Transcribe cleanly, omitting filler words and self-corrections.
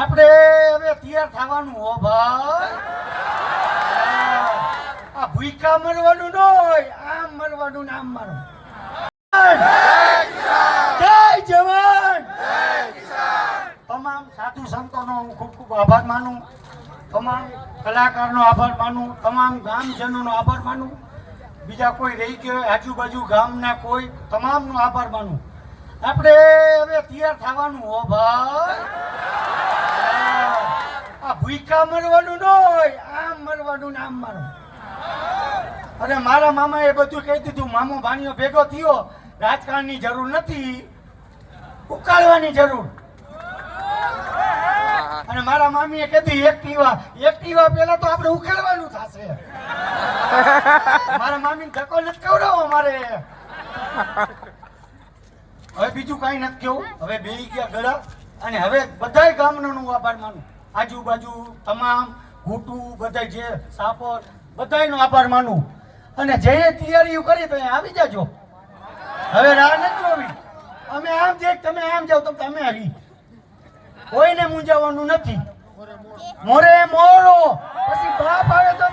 આપણે હવે તૈયાર થવાનું હો ભાઈ. આ ભૂખા મરવાનું ન હોય, આમ મરવાનું ને આમ મરવાનું. જય જવાન. તમામ સાધુ સંતોનો હું ખૂબ ખૂબ આભાર માનું, તમામ કલાકારનો આભાર માનું, તમામ ગામજનોનો આભાર માનું, બીજા કોઈ રહી ગયો હોય આજુબાજુ ગામના કોઈ તમામનો આભાર માનું. આપણે હવે તૈયાર થવાનું હો ભાઈ. આ ભૂખા મરવાનું ન હોય, આમ મરવાનું ને આમ મરવાનું. અને મારા મામાએ બધું કહી દીધું, મામો ભાણિયો ભેગો થયો, રાજકારણની જરૂર નથી, ઉકાળવાની જરૂર. અને મારા મામીએ કીધું એક્ટિવા પેલા તો આપણે ઉકેલવાનું થશે. મારા મામીને ધક્કો નથી ખવડાવો મારે. હવે બીજું કઈ નથી કેવું, હવે બેહી ગયા ગળા. અને હવે બધાય ગામનો હું આભાર માનું, આજુબાજુ તમામ ઘૂંટું બધા જે સાપર બધાયનો આભાર માનું. અને જે તૈયારીઓ કરી તો આવી જાજો, હવે રાહ નથી જોવી. અમે આમ જઈએ તમે આમ જાઓ તો તમે આવી, કોઈને મૂંઝાવાનું નથી. મોરે મોરો પછી બાપ આવે તો